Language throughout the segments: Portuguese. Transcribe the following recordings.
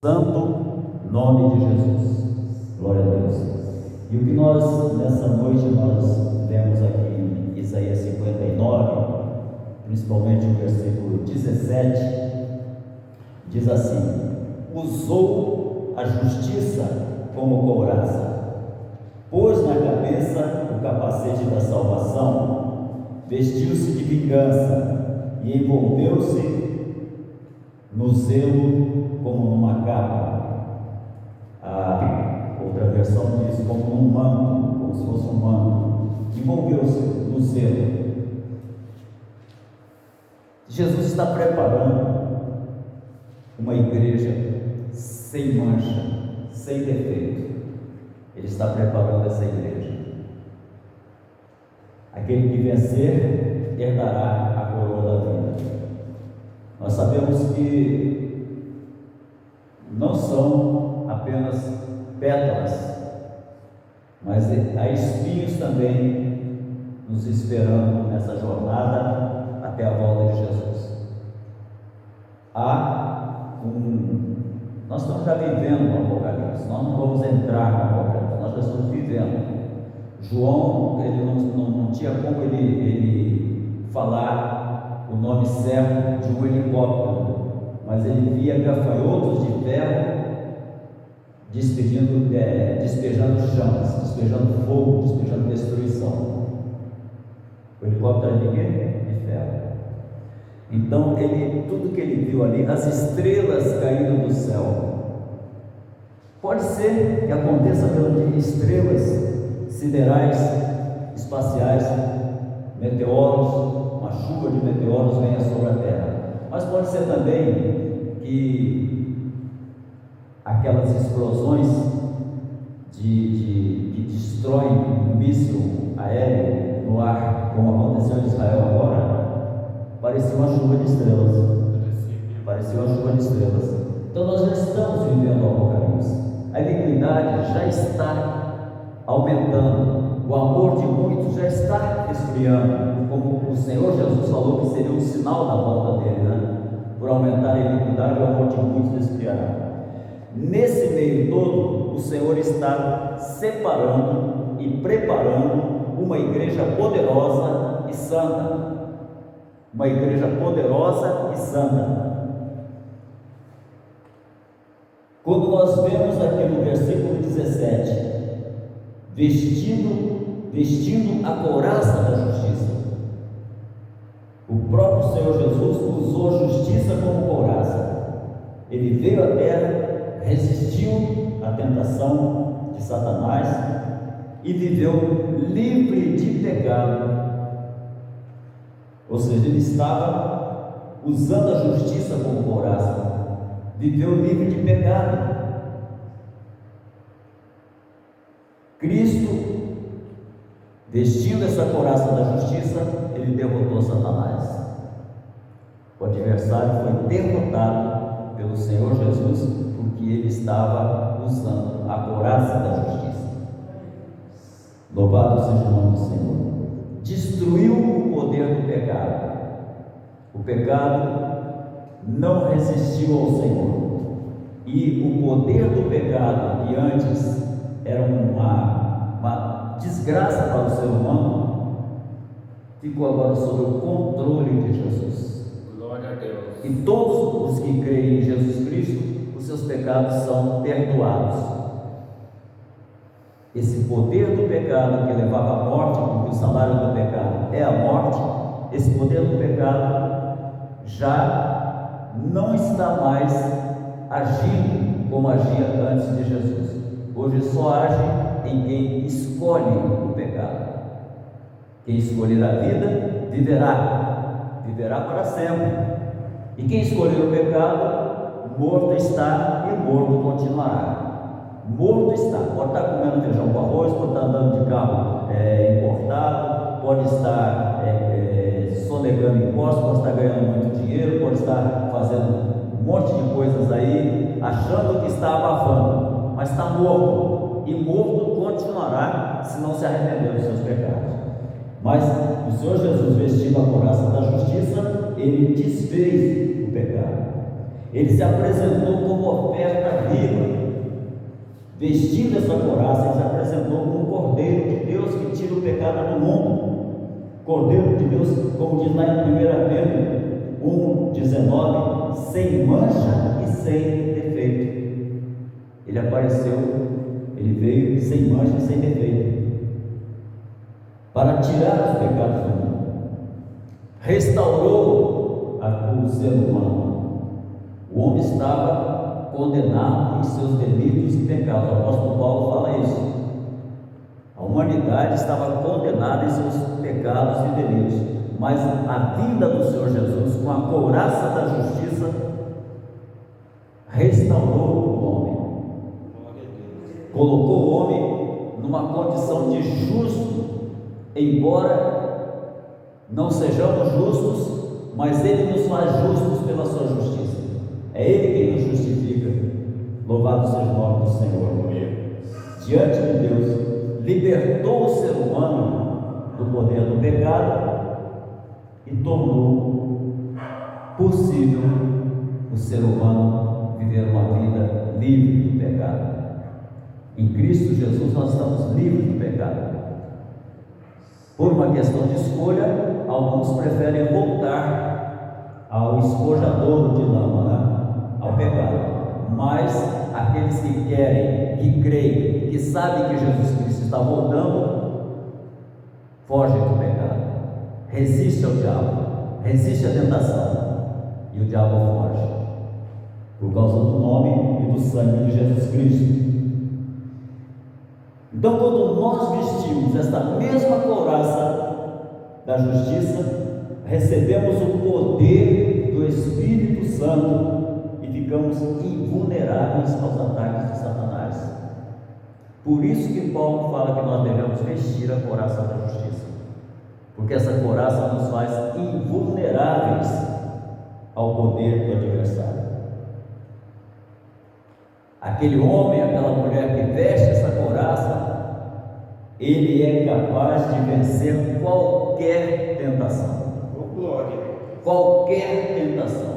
santo nome de Jesus. Glória a Deus. E o que nós, nessa noite, nós lemos aqui em Isaías 59, principalmente o versículo 17, diz assim: usou a justiça como couraça, pôs na cabeça o capacete da salvação, vestiu-se de vingança e envolveu-se no zelo como numa capa. A outra versão diz como num manto, como se fosse um manto. Envolveu-se no zelo. Jesus está preparando uma igreja sem mancha, sem defeito. Ele está preparando essa igreja. Aquele que vencer herdará a coroa da vida. Nós sabemos que não são apenas pétalas, mas há espinhos também nos esperando nessa jornada até a volta de Jesus. Nós estamos já vivendo o Apocalipse, nós não vamos entrar no Apocalipse, nós já estamos vivendo. João, ele não tinha como ele falar o nome certo de um helicóptero, mas ele via gafanhotos de ferro despejando chamas, despejando fogo, despejando destruição. O helicóptero era de quê? De ferro. Então, tudo que ele viu ali, as estrelas caindo do céu, pode ser que aconteça pelo estrelas siderais, espaciais, meteoros, uma chuva de meteoros venha sobre a Terra. Mas pode ser também que aquelas explosões que destroem um míssil aéreo no ar, como aconteceu em Israel agora, parecia uma chuva de estrelas. Parecia uma chuva de estrelas. Então nós já estamos vivendo o Apocalipse. A iniquidade já está aumentando, o amor de muitos já está esfriando, como o Senhor Jesus falou que seria um sinal da volta dele, né? Por aumentar a iniquidade, o amor de muitos esfriará. Nesse meio todo, o Senhor está separando e preparando uma igreja poderosa e santa. Uma igreja poderosa e santa. Quando nós vemos aqui no versículo 17, vestindo a couraça da justiça, o próprio Senhor Jesus usou a justiça como couraça. Ele veio à terra, resistiu à tentação de Satanás e viveu livre de pecado. Ou seja, ele estava usando a justiça como couraça, viveu livre de pecado. Cristo, vestindo essa couraça da justiça, ele derrotou Satanás. O adversário foi derrotado pelo Senhor Jesus, porque ele estava usando a couraça da justiça. Louvado seja o nome do Senhor. Destruiu o poder do pecado. O pecado não resistiu ao Senhor. E o poder do pecado, que antes era uma desgraça para o ser humano, ficou agora sob o controle de Jesus. Glória a Deus. E todos os que creem em Jesus Cristo, os seus pecados são perdoados. Esse poder do pecado que levava à morte, porque o salário do pecado é a morte, esse poder do pecado já não está mais agindo como agia antes de Jesus. Hoje só age em quem escolhe o pecado. Quem escolher a vida, viverá para sempre. E quem escolher o pecado, morto está e morto continuará. Morto está, pode estar comendo feijão com arroz, pode estar andando de carro importado, pode estar sonegando impostos, pode estar ganhando muito dinheiro, pode estar fazendo um monte de coisas aí, achando que está abafando, mas está morto, e morto continuará se não se arrepender dos seus pecados. Mas o Senhor Jesus, vestindo a couraça da justiça, ele desfez o pecado. Ele se apresentou como oferta vestindo essa couraça, ele se apresentou como o Cordeiro de Deus que tira o pecado do mundo. Cordeiro de Deus, como diz lá em 1 Pedro 1,19, sem mancha e sem defeito. Ele apareceu, ele veio sem mancha e sem defeito, para tirar os pecados do mundo. Restaurou o ser humano. O homem estava condenado em seus delitos e pecados. O apóstolo Paulo fala isso. A humanidade estava condenada em seus pecados e delitos, mas a vinda do Senhor Jesus, com a couraça da justiça, restaurou o homem, colocou o homem numa condição de justo, embora não sejamos justos, mas Ele nos faz justos pela sua justiça. É Ele quem nos justifica. Louvado seja o nome do Senhor. Diante de Deus, libertou o ser humano do poder do pecado e tornou possível o ser humano viver uma vida livre do pecado. Em Cristo Jesus nós estamos livres do pecado. Por uma questão de escolha, alguns preferem voltar ao espojadouro de lama, né? Ao pecado. Mas aqueles que querem, que creem, que sabem que Jesus Cristo está voltando, fogem do pecado, resiste ao diabo, resiste à tentação, e o diabo foge, por causa do nome e do sangue de Jesus Cristo. Então, quando nós vestimos esta mesma couraça da justiça, recebemos o poder do Espírito Santo e ficamos invulneráveis aos ataques de Satanás. Por isso que Paulo fala que nós devemos vestir a couraça da justiça, porque essa couraça nos faz invulneráveis ao poder do adversário. Aquele homem, aquela mulher que veste essa couraça, ele é capaz de vencer qualquer tentação. Qualquer tentação.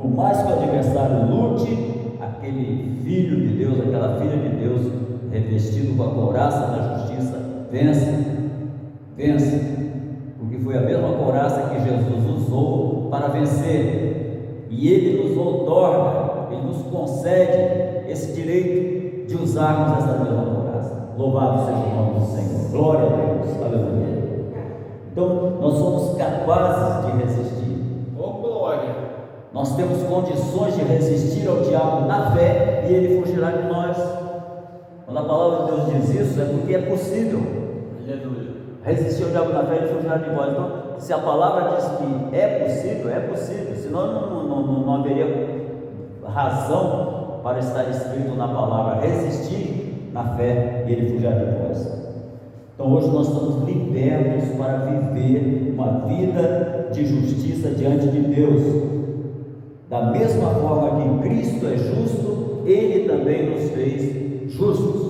Por mais que o adversário lute, aquele filho de Deus, aquela filha de Deus, revestido com a couraça da justiça, vence, porque foi a mesma couraça que Jesus usou para vencer, e Ele nos outorga, Ele nos concede esse direito de usarmos essa mesma couraça. Louvado seja o nome do Senhor, glória a Deus, aleluia. Então, nós somos capazes de resistir. Glória! Nós temos condições de resistir ao diabo na fé e ele fugirá de nós. Quando a palavra de Deus diz isso, é porque é possível. Aleluia! Resistir ao diabo na fé e ele fugirá de nós. Então, se a palavra diz que é possível, senão não haveria razão para estar escrito na palavra: resistir na fé e ele fugirá de nós. Então hoje nós estamos libertos para viver uma vida de justiça diante de Deus. Da mesma forma que Cristo é justo, Ele também nos fez justos.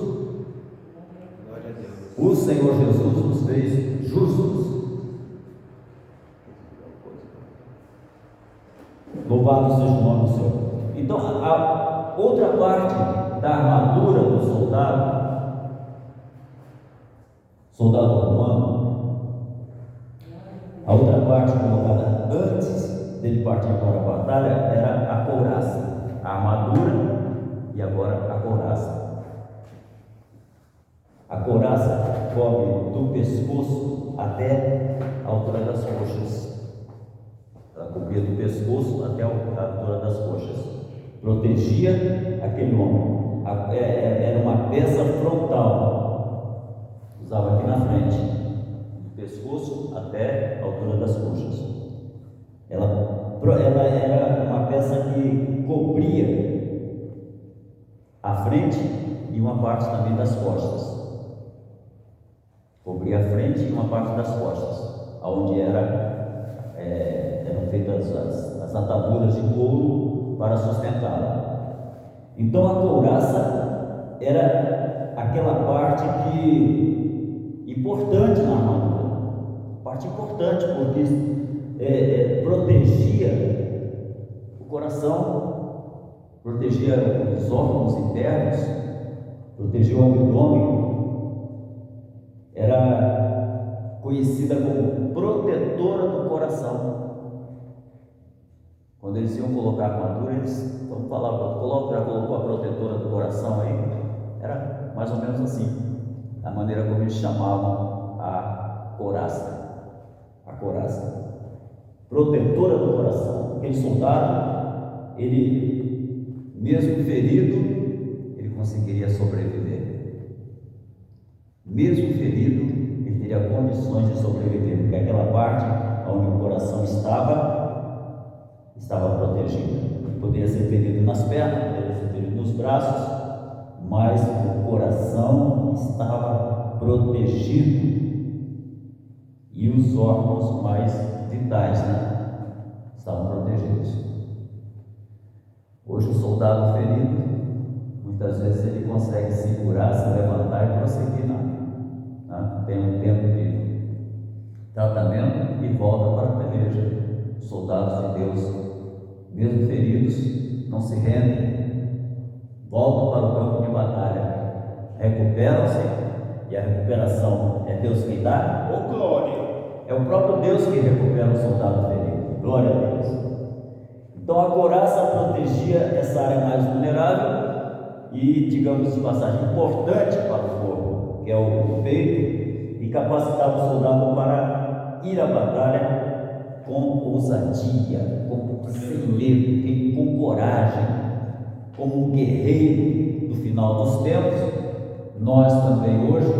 Glória a Deus. O Senhor Jesus nos fez justos. Louvado seja o nome do Senhor. Então, a outra parte da armadura do soldado romano, a outra parte colocada antes dele partir para a batalha era a couraça, a armadura e agora a couraça. A couraça cobre do pescoço até a altura das coxas. Ela cobria do pescoço até a altura das coxas. Protegia aquele homem. Era uma peça frontal. Usava aqui na frente, do pescoço até a altura das coxas. Ela era uma peça que cobria a frente e uma parte também das costas. Cobria a frente e uma parte das costas, onde eram feitas as ataduras de couro para sustentá-la. Então a couraça era aquela parte importante na armadura, parte importante, porque protegia o coração, protegia os órgãos internos, protegia o abdômen, era conhecida como protetora do coração. Quando eles iam colocar a armadura, eles, vamos falar, já colocou a protetora do coração aí? Era mais ou menos assim, a maneira como eles chamavam a couraça. A couraça, protetora do coração. Aquele soldado, ele, mesmo ferido, ele conseguiria sobreviver. Mesmo ferido, ele teria condições de sobreviver, porque aquela parte onde o coração estava protegido. Ele poderia ser ferido nas pernas, poderia ser ferido nos braços, mas o coração estava protegido. E os órgãos mais vitais, estavam protegidos. Hoje o soldado ferido, muitas vezes ele consegue se curar, se levantar e prosseguir, tem um tempo de tratamento e volta para a peleja. Os soldados de Deus, mesmo feridos, não se rendem, voltam para o campo de batalha, recuperam-se, e a recuperação é Deus quem dá. Ô glória! É o próprio Deus que recupera o soldado ferido. Glória a Deus. Então a couraça protegia essa área mais vulnerável e, digamos de passagem, importante para o corpo, que é o peito, e capacitava o soldado para ir à batalha com ousadia, sem medo, com coragem, como um guerreiro do final dos tempos. Nós também hoje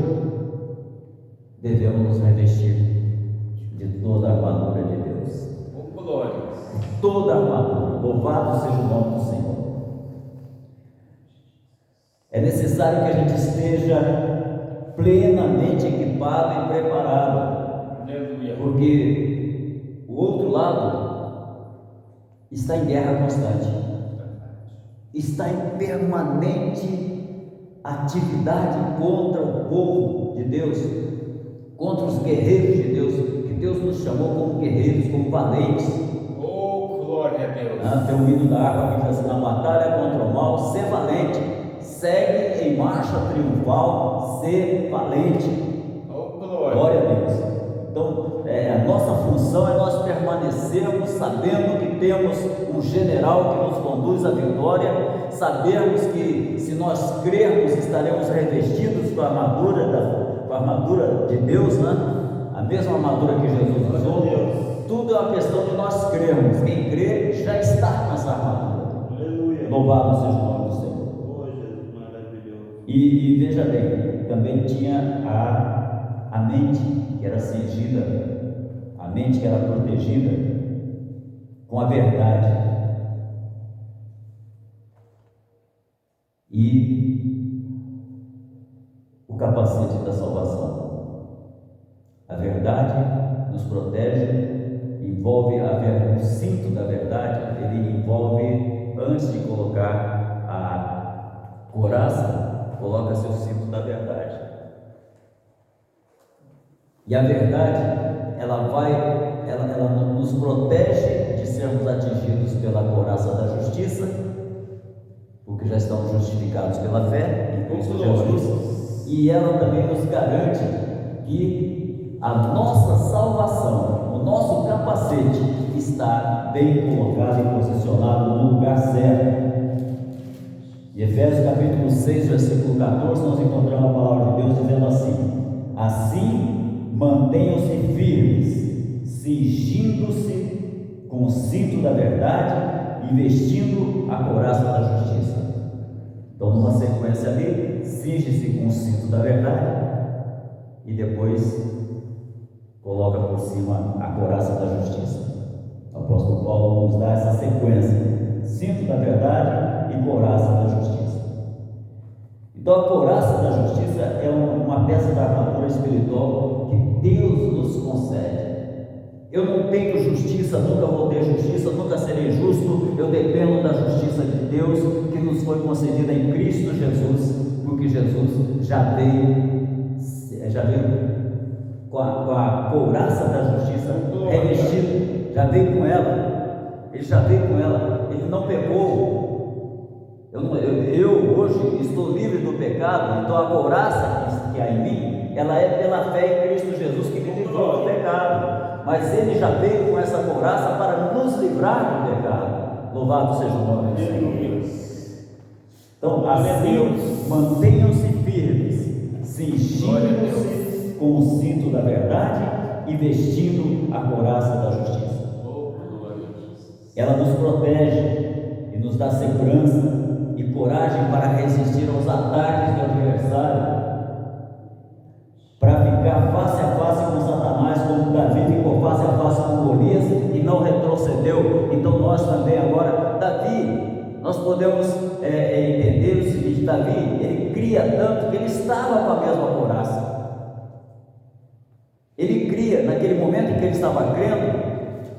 devemos nos revestir de toda a armadura de Deus. Ô glória! Toda a armadura. Louvado seja o nome do Senhor. É necessário que a gente esteja plenamente equipado e preparado. Aleluia! Porque o outro lado está em guerra constante, está em permanente atividade contra o povo de Deus, contra os guerreiros de Deus, que Deus nos chamou como guerreiros, como valentes. Oh, glória a Deus! Tem um hino da harpa que diz assim: na batalha contra o mal, ser valente, segue em marcha triunfal, ser valente. Oh, glória! Glória a Deus. Então, a nossa função é nós permanecermos sabendo que temos um general que nos conduz à vitória, sabermos que se nós crermos estaremos revestidos com a armadura de Deus, a mesma armadura que Jesus usou. Tudo é uma questão de nós crermos. Quem crê já está com essa armadura. Aleluia. Louvado seja o nome do Senhor. Oh, Jesus, maravilhoso. E veja bem, também tinha a mente que era cingida, a mente que era protegida com a verdade. E o capacete da salvação. A verdade nos protege, envolve o cinto da verdade, ele envolve, antes de colocar a couraça, coloca-se o cinto da verdade. E a verdade, ela nos protege de sermos atingidos pela couraça da justiça, porque já estamos justificados pela fé em Cristo Jesus, e ela também nos garante que a nossa salvação, o nosso capacete está bem colocado e posicionado no lugar certo. Em Efésios capítulo 6, versículo 14, nós encontramos a palavra de Deus dizendo assim: assim mantenham-se firmes, cingindo-se com o cinto da verdade e vestindo a couraça da justiça. Então, numa sequência ali, cinge-se com o cinto da verdade e depois coloca por cima a couraça da justiça. O apóstolo Paulo nos dá essa sequência: cinto da verdade e couraça da justiça. Então a couraça da justiça é uma peça da armadura espiritual que Deus nos concede. Eu não tenho justiça, nunca vou ter justiça, nunca serei justo. Eu dependo da justiça de Deus que nos foi concedida em Cristo Jesus, porque Jesus já veio com a couraça da justiça revestido, já veio com ela. Ele já veio com ela. Ele não pegou Eu hoje estou livre do pecado, então a couraça que há em mim, ela é pela fé em Cristo Jesus que me livrou do pecado. Mas Ele já veio com essa couraça para nos livrar do pecado. Louvado seja o nome do Senhor. Então, assim, mantenham-se firmes, cingindo-se com o cinto da verdade e vestindo a couraça da justiça. Ela nos protege e nos dá segurança e coragem para resistir aos ataques do adversário, para ficar face a face com Satanás, como Davi ficou face a face com Golias e não retrocedeu. Então nós também agora, Davi, nós podemos entender o seguinte: Davi, ele cria tanto que ele estava com a mesma couraça. Ele cria, naquele momento em que ele estava crendo,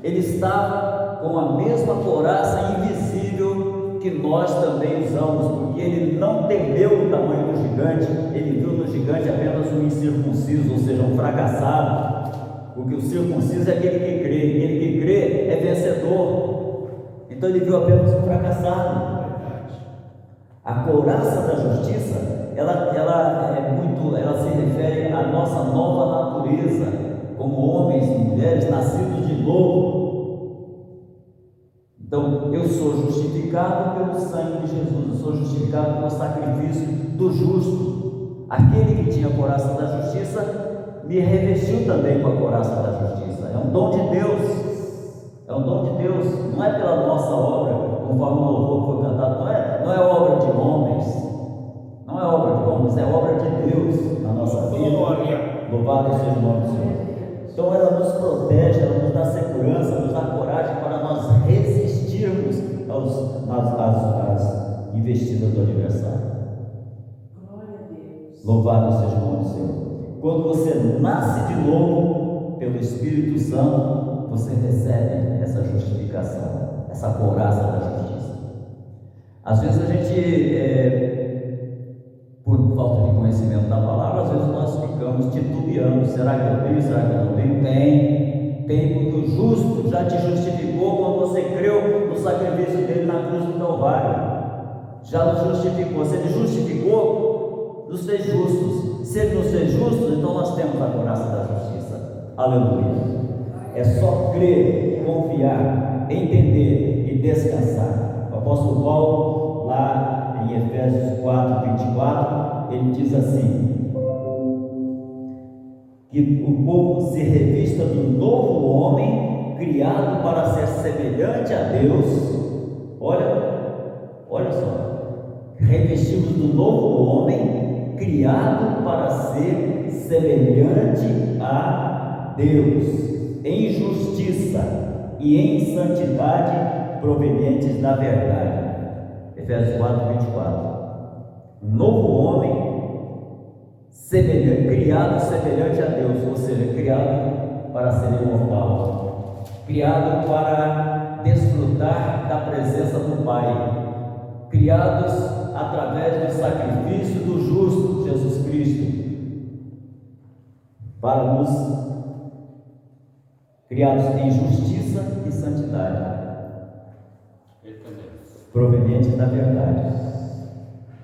ele estava com a mesma couraça invisível que nós também usamos, porque ele não temeu o tamanho do gigante, ele viu no gigante apenas um incircunciso, ou seja, um fracassado, porque o circunciso é aquele que crê é vencedor. Então ele viu apenas um fracassado. A couraça da justiça, ela se refere à nossa nova natureza, como homens e mulheres nascidos de novo. Então, eu sou justificado pelo sangue de Jesus, eu sou justificado pelo sacrifício do justo. Aquele que tinha a couraça da justiça me revestiu também com a couraça da justiça. É um dom de Deus, é um dom de Deus, não é pela nossa obra, conforme o louvor que foi cantado, não é obra de homens, não é obra de homens, é obra de Deus na nossa vida. Louvado seja o nome do Senhor. Então ela nos protege, ela nos dá segurança, nos dá coragem para nós resistirmos às investidas do adversário. Glória a Deus. Louvado seja o nome do Senhor. Quando você nasce de novo pelo Espírito Santo, você recebe essa justificação, essa couraça da justiça. Às vezes a gente, por falta de conhecimento da palavra, às vezes nós ficamos titubeando: será que eu tenho, será que eu não tenho? Tem, porque o justo já te justificou quando você creu no sacrifício dele na cruz do Calvário. Já nos justificou. Se ele justificou, nos fez justos. Se ele nos fez justos, então nós temos a couraça da justiça. Aleluia. É só crer, confiar, entender e descansar. O apóstolo Paulo, lá em Efésios 4:24, ele diz assim: que o povo se revista do novo homem, criado para ser semelhante a Deus. Olha só, revestidos do novo homem, criado para ser semelhante a Deus, em justiça e em santidade provenientes da verdade. Efésios 4:24. Um novo homem criado semelhante a Deus, ou seja, criado para ser imortal, criado para desfrutar da presença do Pai, criados através do sacrifício do justo Jesus Cristo, para nos criados em justiça e santidade proveniente da verdade.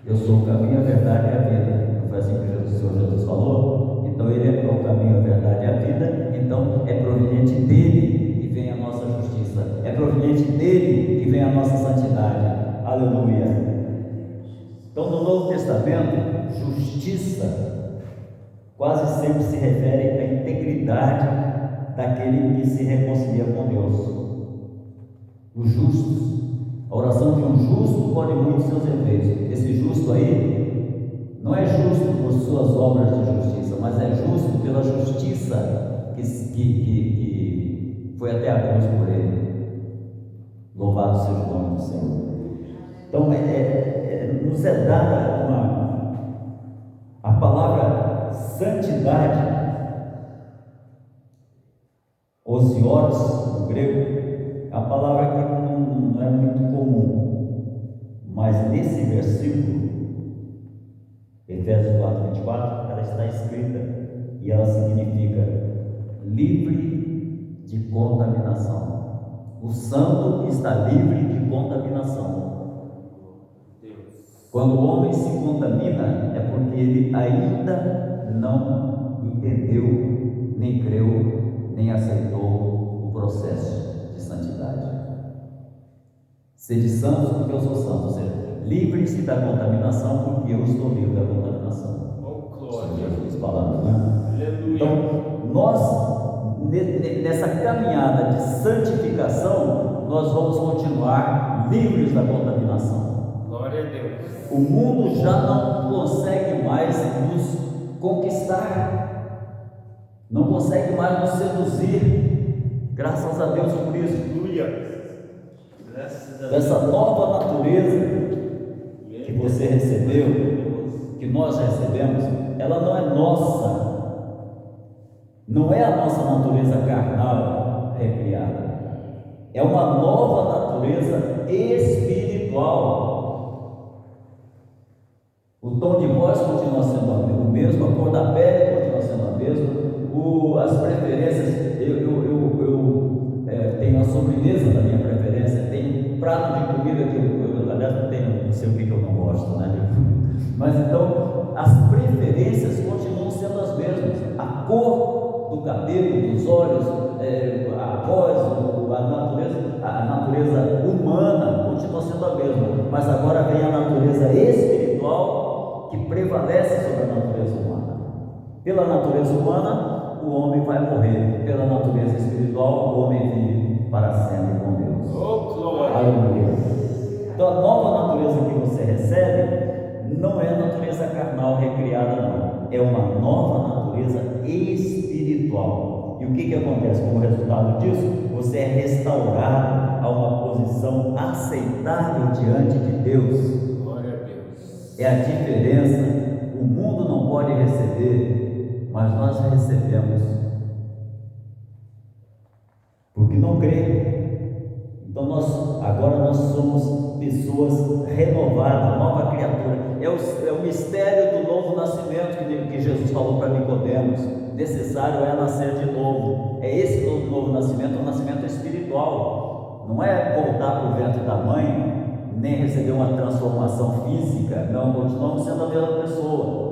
Eu sou o caminho, a verdade e a vida. Não foi assim que o Senhor Jesus falou? Então Ele é o caminho, a verdade e a vida. Então é proveniente dEle que vem a nossa justiça, é proveniente dEle que vem a nossa santidade. Aleluia. Então no Novo Testamento, justiça quase sempre se refere à integridade daquele que se reconcilia com Deus. Os justos. A oração de um justo pode muito seus efeitos. Esse justo aí não é justo por suas obras de justiça, mas é justo pela justiça que foi até a cruz por ele. Louvado seja o nome do Senhor. Então nos é dada a palavra santidade, osios, no grego, a palavra que não é muito comum, mas nesse versículo, Efésios 4:24, ela está escrita e ela significa livre de contaminação. O santo está livre de contaminação. Quando o homem se contamina, é porque ele ainda não entendeu, nem creu, nem aceitou o processo de santidade. Sede santos porque eu sou santo, ou seja, livre-se da contaminação porque eu estou livre da contaminação. Oh, São glória. Jesus falando, né? Aleluia. Então, nós, nessa caminhada de santificação, nós vamos continuar livres da contaminação. Glória a Deus. O mundo já não consegue mais nos conquistar, não consegue mais nos seduzir, graças a Deus por isso. Aleluia. Graças a Deus. Essa nova natureza que você recebeu, que nós recebemos, ela não é nossa, não é a nossa natureza carnal recriada, é uma nova natureza espiritual. O tom de voz continua sendo o mesmo, a cor da pele continua sendo a mesma, as preferências, eu tenho a sobremesa da minha preferência, tem um prato de comida que eu aliás não tenho, não sei o que eu não gosto, né? Mas então as preferências continuam sendo as mesmas, a cor do cabelo, dos olhos, a voz, a natureza humana continua sendo a mesma, mas agora vem a natureza espiritual que prevalece sobre a natureza humana. Pela natureza humana, o homem vai morrer, pela natureza espiritual, o homem vive para sempre com Deus. Oh, glória. Aleluia. Então a nova natureza que você recebe não é a natureza carnal recriada, não, é uma nova natureza espiritual. E o que acontece como resultado disso? Você é restaurado a uma posição aceitável diante de Deus. Glória a Deus. É a diferença. O mundo não pode receber, mas nós recebemos, porque não crê. Então agora nós somos pessoas renovadas, nova criatura. É o mistério do novo nascimento que Jesus falou para Nicodemos. Necessário é nascer de novo. É esse novo nascimento, um nascimento espiritual. Não é voltar para o ventre da mãe, nem receber uma transformação física. Não, continuamos sendo a mesma pessoa.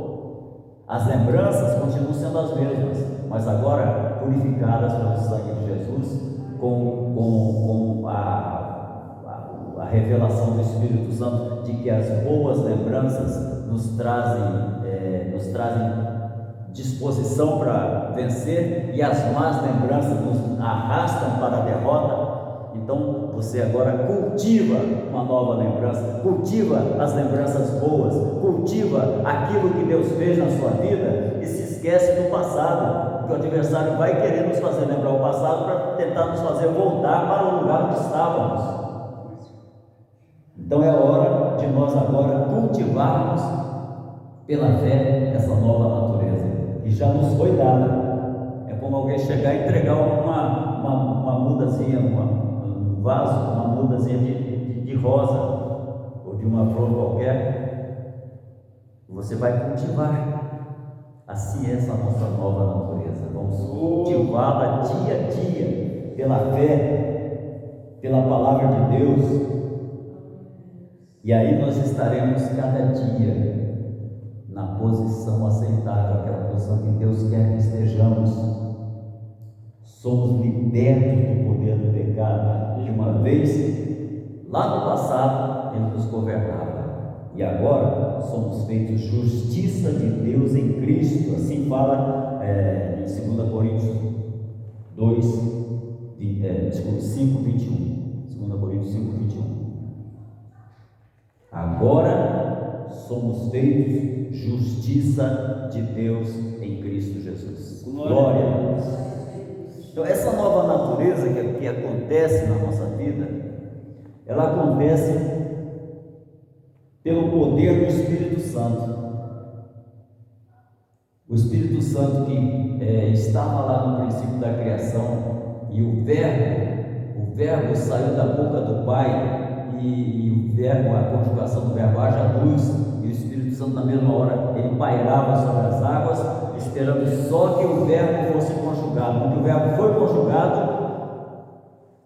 As lembranças continuam sendo as mesmas, mas agora purificadas pelo sangue de Jesus, com a revelação do Espírito Santo de que as boas lembranças nos trazem disposição para vencer, e as más lembranças nos arrastam para a derrota. Então você agora cultiva uma nova lembrança, cultiva as lembranças boas, cultiva aquilo que Deus fez na sua vida e se esquece do passado, porque o adversário vai querer nos fazer lembrar o passado para tentar nos fazer voltar para o lugar onde estávamos. Então é hora de nós agora cultivarmos pela fé essa nova natureza que já nos foi dada. É como alguém chegar e entregar uma mudazinha, um vaso, uma mudazinha de rosa ou de uma flor qualquer. Você vai cultivar. Assim é essa nossa nova natureza. Vamos cultivá-la dia a dia pela fé, pela palavra de Deus. E aí nós estaremos cada dia na posição aceitável, aquela posição que Deus quer que estejamos. Somos libertos do poder do pecado. De uma vez, lá no passado, ele nos governava, e agora somos feitos justiça de Deus em Cristo. Assim fala em 2 Coríntios 5, 21. 2 Coríntios 5, 21. Agora somos feitos justiça de Deus em Cristo Jesus. Glória a Deus. Então essa nova natureza que acontece na nossa vida, ela acontece pelo poder do Espírito Santo. O Espírito Santo que estava lá no princípio da criação, e o verbo saiu da boca do Pai, e o verbo, a conjugação do verbo, haja luz, e o Espírito Santo na mesma hora ele pairava sobre as águas, esperando só que o verbo fosse conjugado. Quando o verbo foi conjugado,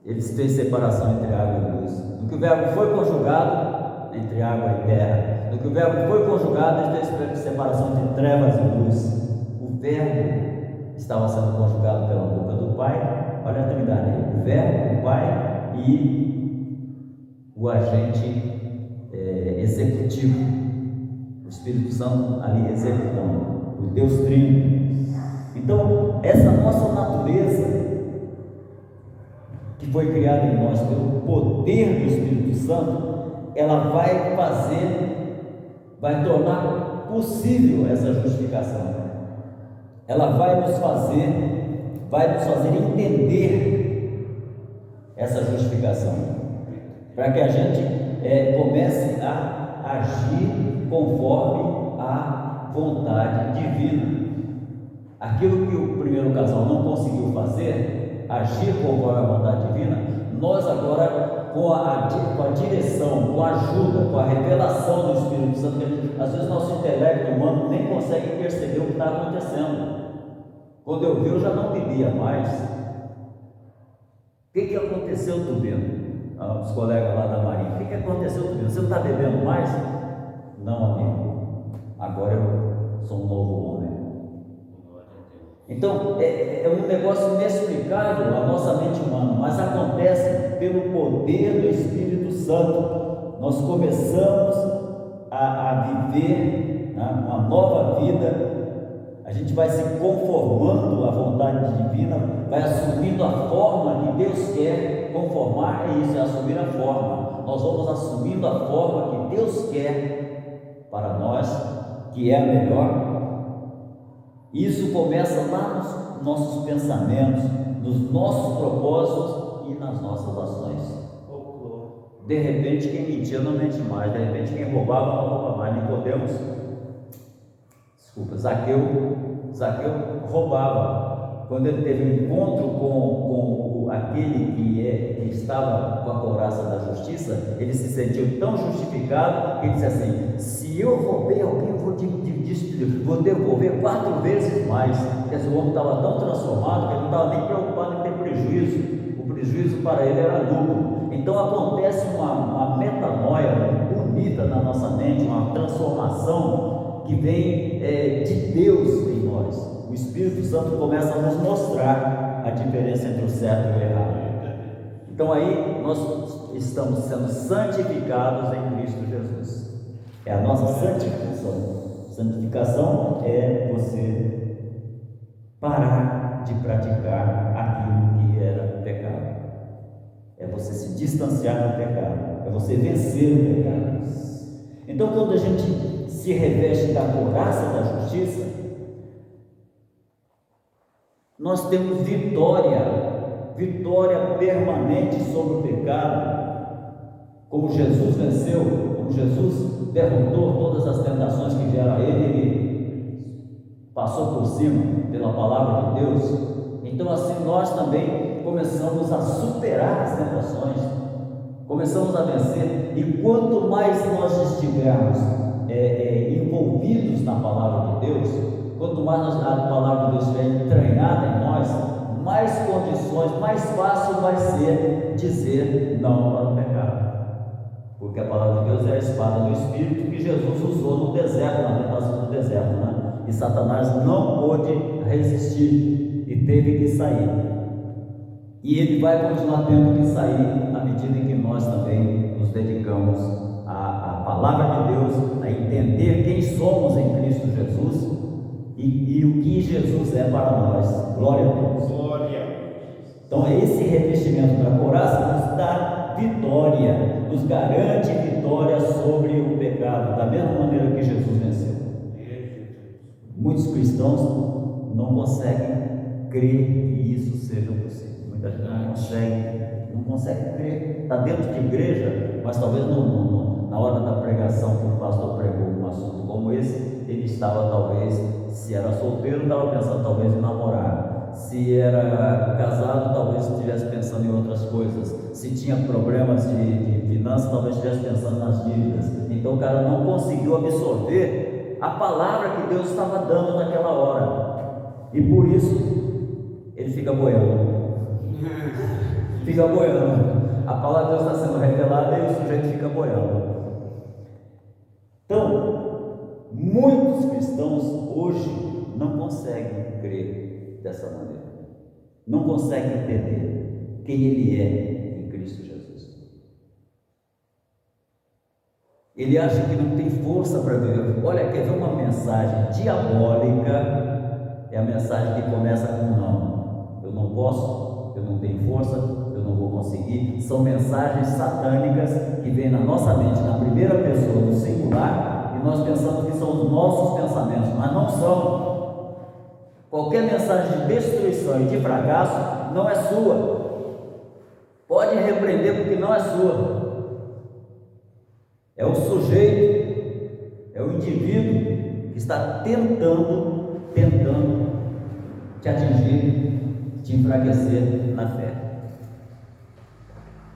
ele fez separação entre água e luz. No que o verbo foi conjugado, entre água e terra. No que o verbo foi conjugado, existe separação entre trevas e luz. O verbo estava sendo conjugado pela boca do Pai. Olha a trindade aí: o verbo, o Pai e o agente executivo, o Espírito Santo ali executando, o Deus Trino. Então, essa nossa natureza, que foi criada em nós pelo poder do Espírito Santo, ela vai tornar possível essa justificação. Ela vai nos fazer entender essa justificação, para que a gente comece a agir conforme a vontade divina. Aquilo que o primeiro casal não conseguiu fazer, agir conforme a vontade divina, nós agora, com a direção, com a ajuda, com a revelação do Espírito Santo, às vezes nosso intelecto humano nem consegue perceber o que está acontecendo. Quando eu vi, eu já não bebia mais. O que aconteceu, Tubino? Os colegas lá da Marinha: o que aconteceu, Tubino? Você não está bebendo mais? Não, amigo, agora eu sou um novo homem. Então, é um negócio inexplicável a nossa mente humana, mas acontece pelo poder do Espírito Santo. Nós começamos a viver uma nova vida. A gente vai se conformando à vontade divina, vai assumindo a forma que Deus quer. Conformar é isso, é assumir a forma. Nós vamos assumindo a forma que Deus quer para nós, que é a melhor. Isso começa lá nos nossos pensamentos, nos nossos propósitos e nas nossas ações. De repente, quem mentia não mente mais. De repente, quem roubava não rouba mais. Zaqueu roubava. Quando ele teve um encontro com aquele que estava com a couraça da justiça, ele se sentiu tão justificado que ele disse assim: se eu roubei alguém, eu vou devolver 4 vezes mais. Quer dizer, o homem estava tão transformado que ele não estava nem preocupado em ter prejuízo. O prejuízo para ele era lucro. Então acontece uma metanoia bonita na nossa mente, uma transformação que vem de Deus em nós. O Espírito Santo começa a nos mostrar a diferença entre o certo e o errado. Então aí nós estamos sendo santificados em Cristo Jesus. É a nossa santificação. Santificação é você parar de praticar aquilo que era pecado. É você se distanciar do pecado. É você vencer o pecado. Então, quando a gente se reveste da couraça da justiça, nós temos vitória permanente sobre o pecado. Como Jesus venceu, como Jesus derrotou todas as tentações que vieram a ele passou por cima pela palavra de Deus. Então assim nós também começamos a superar as tentações, começamos a vencer. E quanto mais nós estivermos envolvidos na palavra de Deus, quanto mais a palavra de Deus estiver entranhada em nós, mais condições, mais fácil vai ser dizer não para o pecado. Porque a palavra de Deus é a espada do Espírito que Jesus usou no deserto, na tentação do deserto, né? E Satanás não pôde resistir e teve que sair. E ele vai continuar tendo que sair à medida em que nós também nos dedicamos à palavra de Deus, a entender quem somos em Cristo Jesus e o que Jesus é para nós. Glória a Deus. Glória. Então esse revestimento da couraça nos dá vitória, nos garante vitória sobre o pecado, da mesma maneira que Jesus venceu. Muitos cristãos não conseguem crer que isso seja possível. Muita gente não consegue crer. Está dentro de igreja, mas talvez na hora da pregação que o pastor pregou um assunto como esse, ele estava talvez, se era solteiro, estava pensando talvez em namorar. Se era casado, talvez estivesse pensando em outras coisas. Se tinha problemas de finanças, talvez estivesse pensando nas dívidas. Então o cara não conseguiu absorver a palavra que Deus estava dando naquela hora. E por isso ele fica boiando. Fica boiando. A palavra de Deus está sendo revelada e o sujeito fica boiando. Então, muitos cristãos hoje não conseguem crer dessa maneira, não conseguem entender quem ele é em Cristo Jesus. Ele acha que não tem força para viver. Olha, quer ver uma mensagem diabólica? É a mensagem que começa com não. Eu não posso, eu não tenho força, eu não vou conseguir. São mensagens satânicas que vêm na nossa mente, na primeira pessoa, no singular, e nós pensamos que são os nossos pensamentos, mas não são. Qualquer mensagem de destruição e de fracasso não é sua. Pode repreender porque não é sua. É o sujeito, é o indivíduo que está tentando te atingir, te enfraquecer na fé.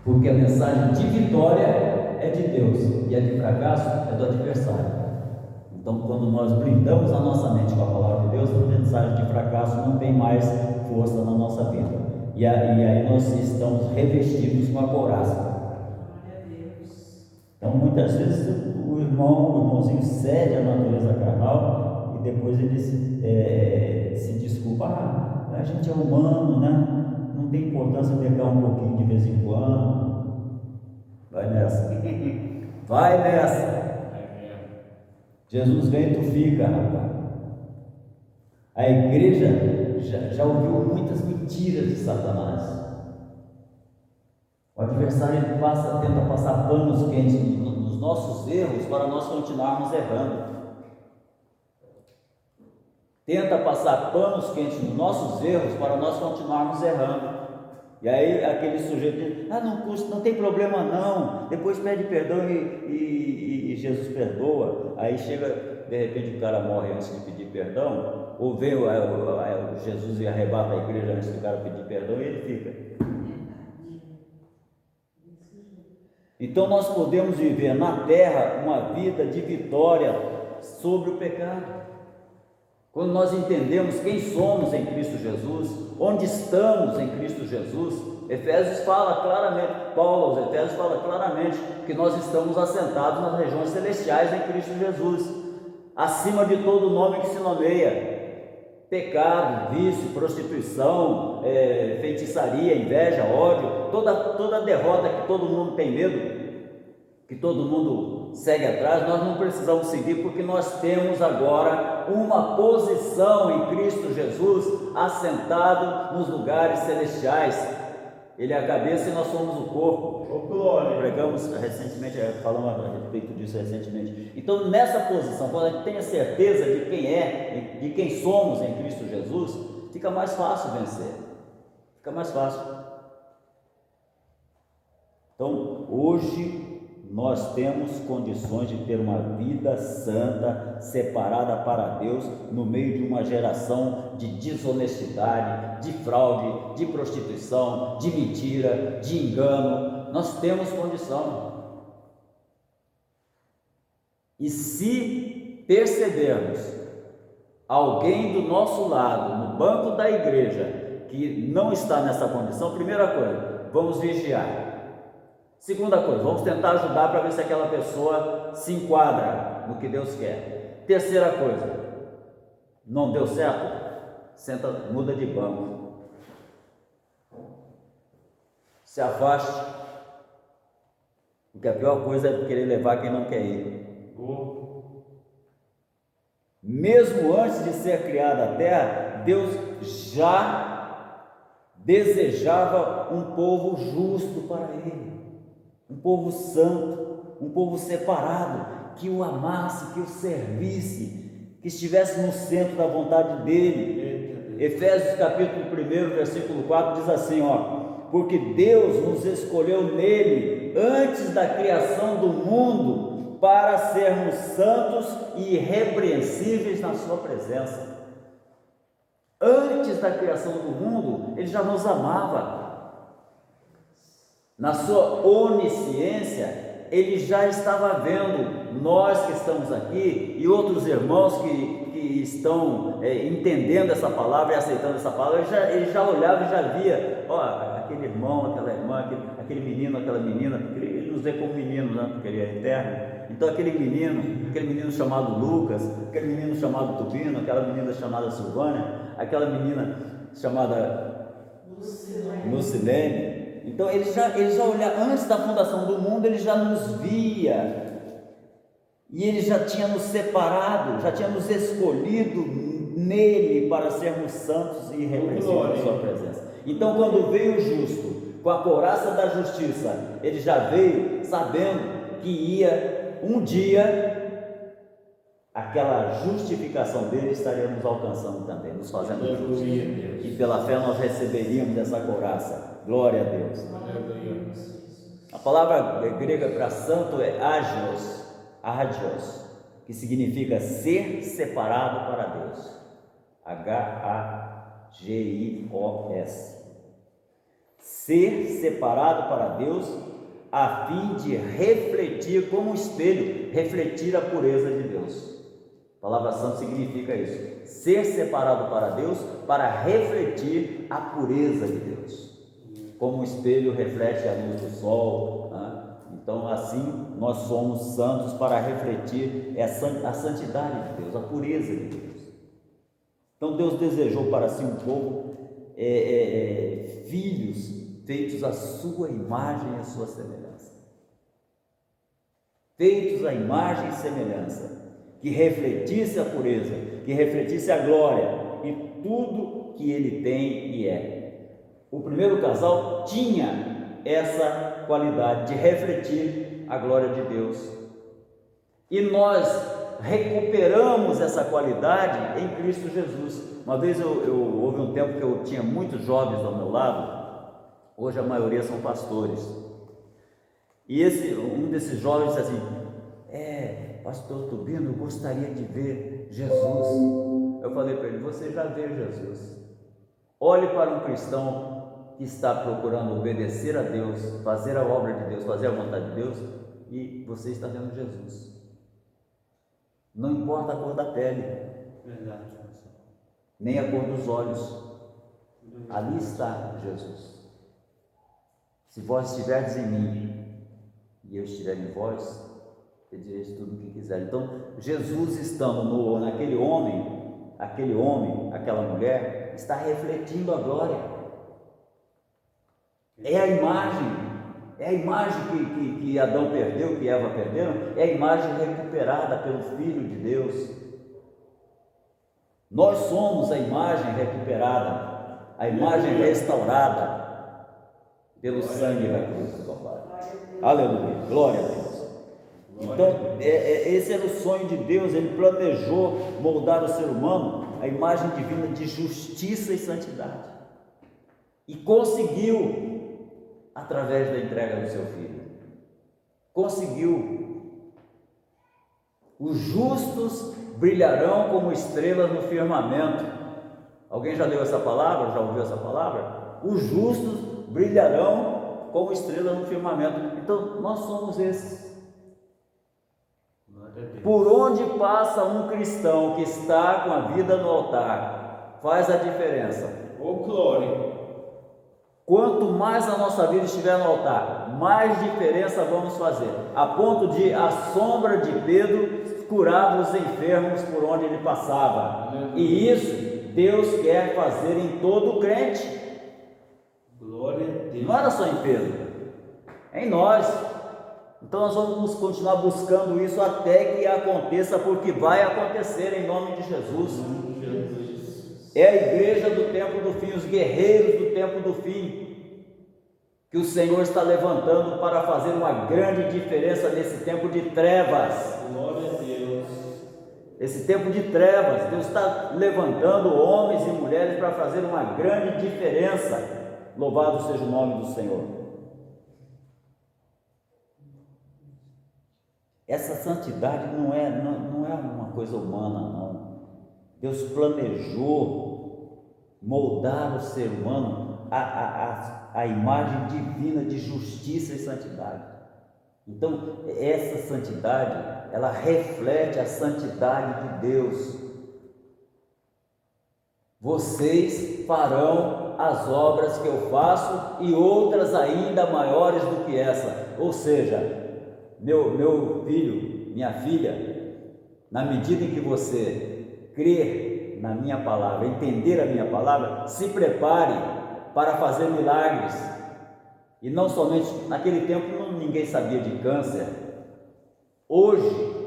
Porque a mensagem de vitória é de Deus e a de fracasso é do adversário. Então, quando nós blindamos a nossa mente com a palavra de Deus, a mensagem de fracasso não tem mais força na nossa vida. E aí nós estamos revestidos com a couraça. Então, muitas vezes o irmãozinho cede à natureza carnal e depois ele se desculpa. A gente é humano, né? Não tem importância pecar um pouquinho de vez em quando. Vai nessa. Vai nessa. Jesus vem e tu fica, rapaz. A igreja já ouviu muitas mentiras de Satanás. O adversário tenta passar panos quentes nos nossos erros para nós continuarmos errando. Tenta passar panos quentes nos nossos erros para nós continuarmos errando. E aí aquele sujeito diz: não custa, não tem problema não, depois pede perdão e Jesus perdoa. Aí chega, de repente o cara morre antes de pedir perdão, ou vem Jesus e arrebata a igreja antes do cara pedir perdão e ele fica. Então nós podemos viver na terra uma vida de vitória sobre o pecado. Quando nós entendemos quem somos em Cristo Jesus, onde estamos em Cristo Jesus, Efésios fala claramente, Paulo aos Efésios fala claramente que nós estamos assentados nas regiões celestiais em Cristo Jesus, acima de todo nome que se nomeia, pecado, vício, prostituição, feitiçaria, inveja, ódio, toda derrota que todo mundo tem medo, que todo mundo segue atrás, nós não precisamos seguir, porque nós temos agora uma posição em Cristo Jesus, assentado nos lugares celestiais. Ele é a cabeça e nós somos o corpo. Ô, glória. Pregamos recentemente, falamos a respeito disso recentemente. Então, nessa posição, quando a gente tem a certeza de quem é, de quem somos em Cristo Jesus, fica mais fácil vencer. Fica mais fácil. Então, hoje nós temos condições de ter uma vida santa, separada para Deus, no meio de uma geração de desonestidade, de fraude, de prostituição, de mentira, de engano. Nós temos condição. E se percebermos alguém do nosso lado, no banco da igreja, que não está nessa condição, primeira coisa, vamos vigiar. Segunda coisa, vamos tentar ajudar para ver se aquela pessoa se enquadra no que Deus quer. Terceira coisa, não deu certo? Senta, muda de banco. Se afaste, porque a pior coisa é querer levar quem não quer ir. Mesmo antes de ser criada a terra, Deus já desejava um povo justo para Ele. Um povo santo, um povo separado, que o amasse, que o servisse, que estivesse no centro da vontade dele. Efésios capítulo 1, versículo 4 diz assim, porque Deus nos escolheu nele antes da criação do mundo para sermos santos e irrepreensíveis na sua presença. Antes da criação do mundo, Ele já nos amava. Na sua onisciência, Ele já estava vendo nós que estamos aqui e outros irmãos que estão entendendo essa palavra e aceitando essa palavra. Ele já olhava e já via, aquele irmão, aquela irmã, aquele menino, aquela menina, Ele nos vê como menino, né? Porque Ele é eterno. Então aquele menino chamado Lucas, aquele menino chamado Tubino, aquela menina chamada Silvânia, aquela menina chamada Lucilene. Então ele já olhava, antes da fundação do mundo, ele já nos via, e ele já tinha nos separado, já tinha nos escolhido nele para sermos santos e irrepreensíveis em sua presença. Então quando veio o justo, com a couraça da justiça, ele já veio sabendo que ia um dia, aquela justificação dele estaríamos alcançando também, nos fazendo justos, e pela fé nós receberíamos essa couraça. Glória a Deus. A palavra grega para santo é agios, que significa ser separado para Deus. H-A-G-I-O-S. Ser separado para Deus, a fim de refletir como espelho, refletir a pureza de Deus. A palavra santo significa isso, ser separado para Deus, para refletir a pureza de Deus, como o espelho reflete a luz do sol, né? Então assim nós somos santos para refletir a santidade de Deus, a pureza de Deus. Então Deus desejou para si um povo, filhos feitos à sua imagem e à sua semelhança, feitos à imagem e semelhança, que refletisse a pureza, que refletisse a glória e tudo que ele tem e é. O primeiro casal tinha essa qualidade de refletir a glória de Deus, e nós recuperamos essa qualidade em Cristo Jesus. Uma vez houve um tempo que eu tinha muitos jovens ao meu lado. Hoje a maioria são pastores, e um desses jovens disse assim: pastor Tubino, eu gostaria de ver Jesus. Eu falei para ele: você já vê Jesus. Olhe para um cristão que está procurando obedecer a Deus, fazer a obra de Deus, fazer a vontade de Deus, e você está vendo Jesus. Não importa a cor da pele, nem a cor dos olhos, ali está Jesus. Se vós estiverdes em mim e eu estiver em vós, pedireis tudo o que quiser. Então, Jesus estando naquele homem, aquela mulher, está refletindo a glória. É a imagem que Adão perdeu, que Eva perderam, é a imagem recuperada pelo Filho de Deus. Nós somos a imagem recuperada, a imagem restaurada pelo sangue da cruz do Calvário. Aleluia, glória a Deus. Então, esse era o sonho de Deus. Ele planejou moldar o ser humano a imagem divina de justiça e santidade, e conseguiu, através da entrega do seu Filho. Conseguiu. Os justos brilharão como estrelas no firmamento. Alguém já leu essa palavra? Já ouviu essa palavra? Os justos brilharão como estrelas no firmamento. Então nós somos esses. Por onde passa um cristão que está com a vida no altar, faz a diferença. Glória. Quanto mais a nossa vida estiver no altar, mais diferença vamos fazer, a ponto de a sombra de Pedro curava os enfermos por onde ele passava. E isso Deus quer fazer em todo crente. Glória a Deus. Não era só em Pedro, é em nós. Então nós vamos continuar buscando isso até que aconteça, porque vai acontecer em nome de Jesus. É a igreja do tempo do fim, os guerreiros do tempo do fim, que o Senhor está levantando para fazer uma grande diferença nesse tempo de trevas. Glória a Deus. Esse tempo de trevas, Deus está levantando homens e mulheres para fazer uma grande diferença. Louvado seja o nome do Senhor. Essa santidade não é uma coisa humana, não. Deus planejou moldar o ser humano a imagem divina de justiça e santidade. Então, essa santidade, ela reflete a santidade de Deus. Vocês farão as obras que eu faço e outras ainda maiores do que essa. Ou seja, meu filho, minha filha, na medida em que você crer na minha palavra, entender a minha palavra, se prepare para fazer milagres. E não somente, naquele tempo ninguém sabia de câncer. Hoje,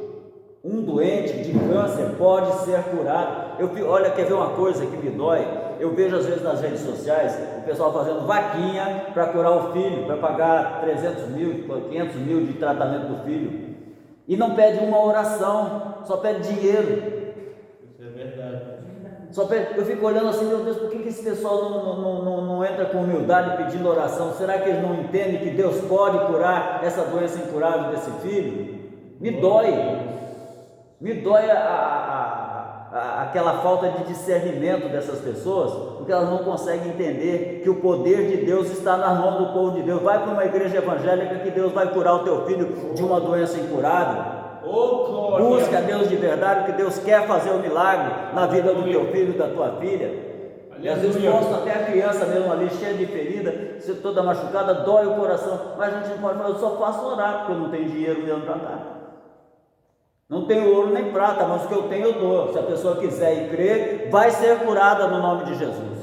um doente de câncer pode ser curado. Olha, quer ver uma coisa que me dói? Eu vejo às vezes nas redes sociais o pessoal fazendo vaquinha para curar o filho, para pagar 300 mil, 500 mil de tratamento do filho, e não pede uma oração, só pede dinheiro. Isso é verdade. Eu fico olhando assim, meu Deus, por que esse pessoal não entra com humildade pedindo oração? Será que eles não entendem que Deus pode curar essa doença incurável desse filho? Me dói aquela falta de discernimento dessas pessoas, porque elas não conseguem entender que o poder de Deus está nas mãos do povo de Deus. Vai para uma igreja evangélica que Deus vai curar o teu filho de uma doença incurável. Busca Deus de verdade, que Deus quer fazer o milagre na vida do teu filho e da tua filha. E às vezes mostra até a criança mesmo ali, cheia de ferida, toda machucada, dói o coração, mas a gente não pode falar, eu só faço orar, porque eu não tenho dinheiro mesmo para dar. Não tenho ouro nem prata, mas o que eu tenho eu dou. Se a pessoa quiser e crer, vai ser curada no nome de Jesus.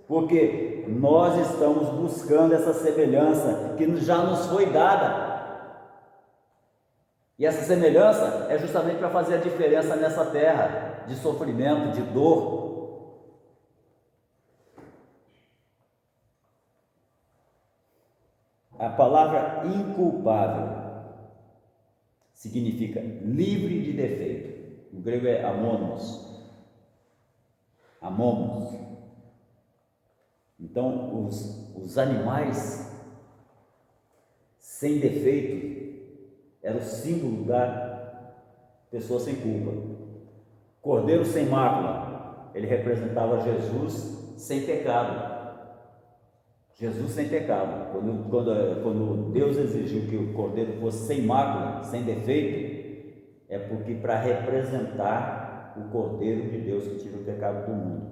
Porque nós estamos buscando essa semelhança que já nos foi dada. E essa semelhança é justamente para fazer a diferença nessa terra de sofrimento, de dor. A palavra inculpável significa livre de defeito. O grego é amônimos. Amônimos. Então, os animais sem defeito era o símbolo da pessoa sem culpa. Cordeiro sem mácula, ele representava Jesus sem pecado. Jesus sem pecado. Quando Deus exigiu que o cordeiro fosse sem mácula, sem defeito, é porque para representar o cordeiro de Deus que tira o pecado do mundo.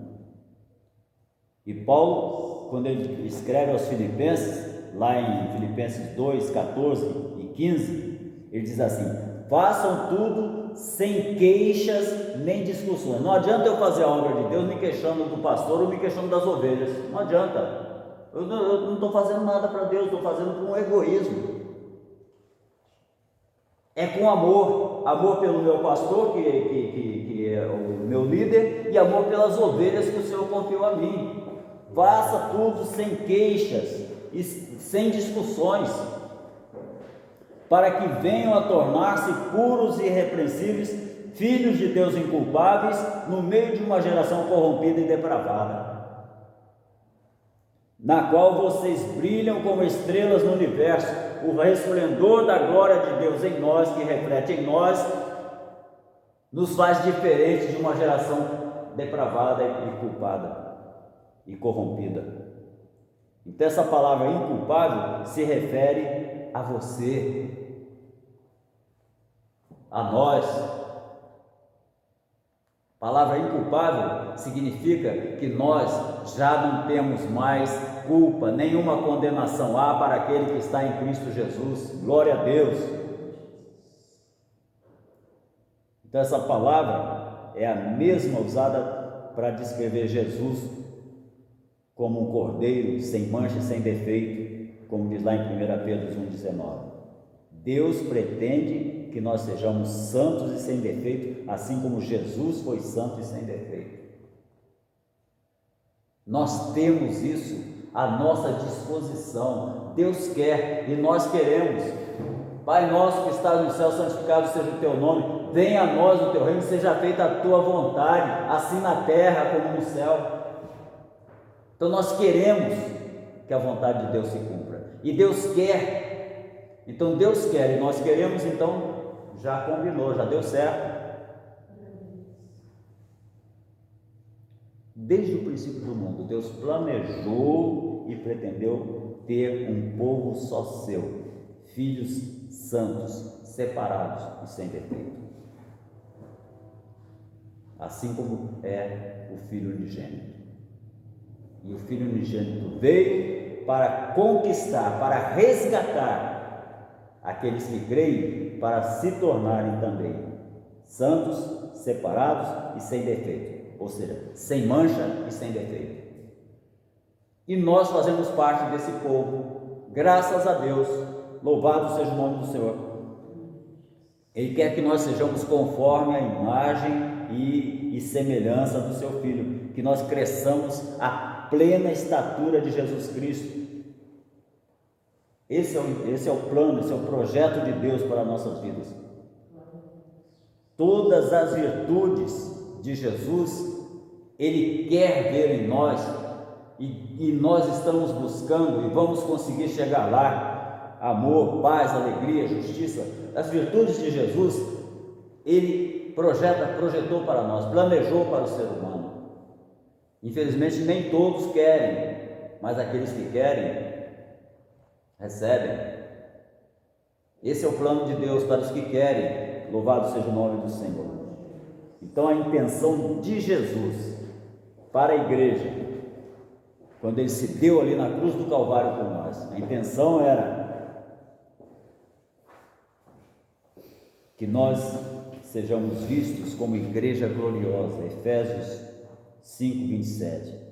E Paulo, quando ele escreve aos Filipenses, lá em Filipenses 2, 14 e 15, ele diz assim: façam tudo sem queixas nem discussões. Não adianta eu fazer a obra de Deus me queixando do pastor ou me queixando das ovelhas. Não adianta. Eu não estou fazendo nada para Deus, estou fazendo com egoísmo. É com amor pelo meu pastor, que é o meu líder, e amor pelas ovelhas que o Senhor confiou a mim. Faça tudo sem queixas e sem discussões, para que venham a tornar-se puros e irrepreensíveis, filhos de Deus inculpáveis, no meio de uma geração corrompida e depravada, na qual vocês brilham como estrelas no universo. O resplendor da glória de Deus em nós, que reflete em nós, nos faz diferentes de uma geração depravada e culpada e corrompida. Então essa palavra inculpável se refere a você, a nós. A palavra inculpável significa que nós já não temos mais culpa, nenhuma condenação há para aquele que está em Cristo Jesus. Glória a Deus. Então essa palavra é a mesma usada para descrever Jesus como um cordeiro sem mancha e sem defeito, como diz lá em 1 Pedro 1,19. Deus pretende que nós sejamos santos e sem defeito, assim como Jesus foi santo e sem defeito. Nós temos isso à nossa disposição. Deus quer e nós queremos. Pai nosso que estás no céu, santificado seja o teu nome, venha a nós o teu reino, seja feita a tua vontade, assim na terra como no céu. Então nós queremos que a vontade de Deus se cumpra, e Deus quer. Então Deus quer e nós queremos, então já combinou, já deu certo. Desde o princípio do mundo, Deus planejou e pretendeu ter um povo só seu, filhos santos, separados e sem defeito, assim como é o Filho unigênito. E o Filho unigênito veio para conquistar, para resgatar aqueles que creem para se tornarem também santos, separados e sem defeito, ou seja, sem mancha e sem defeito. E nós fazemos parte desse povo, graças a Deus, louvado seja o nome do Senhor. Ele quer que nós sejamos conforme a imagem e semelhança do seu Filho, que nós cresçamos à plena estatura de Jesus Cristo. Esse é o plano, esse é o projeto de Deus para as nossas vidas. Todas as virtudes de Jesus, Ele quer ver em nós, e nós estamos buscando e vamos conseguir chegar lá. Amor, paz, alegria, justiça, as virtudes de Jesus, Ele projetou para nós, planejou para o ser humano. Infelizmente nem todos querem, mas aqueles que querem, recebem. Esse é o plano de Deus para os que querem, louvado seja o nome do Senhor. Então a intenção de Jesus para a igreja, quando Ele se deu ali na cruz do Calvário por nós, a intenção era que nós sejamos vistos como igreja gloriosa, Efésios 5, 27.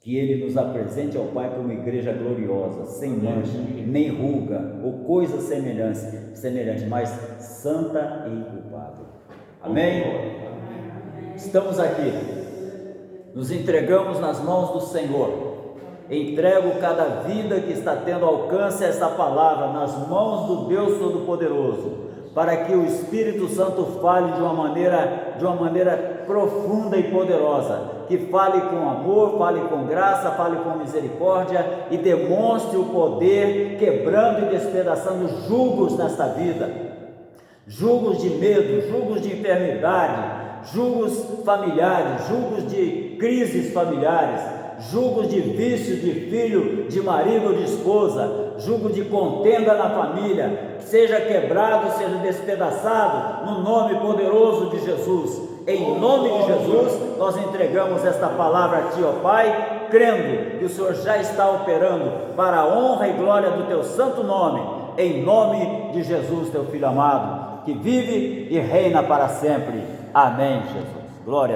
Que Ele nos apresente ao Pai como igreja gloriosa, sem mancha, nem ruga, ou coisa semelhante, mas santa e inculpável. Amém? Estamos aqui, nos entregamos nas mãos do Senhor. Entrego cada vida que está tendo alcance a esta palavra nas mãos do Deus Todo-Poderoso, para que o Espírito Santo fale de uma maneira profunda e poderosa, que fale com amor, fale com graça, fale com misericórdia e demonstre o poder, quebrando e despedaçando julgos nesta vida, julgos de medo, julgos de enfermidade, julgos familiares, julgos de crises familiares, julgos de vício de filho, de marido ou de esposa, julgo de contenda na família, seja quebrado, seja despedaçado, no nome poderoso de Jesus. Em nome de Jesus, nós entregamos esta palavra a Ti, ó Pai, crendo que o Senhor já está operando para a honra e glória do Teu santo nome, em nome de Jesus, Teu Filho amado, que vive e reina para sempre. Amém, Jesus. Glória a Deus.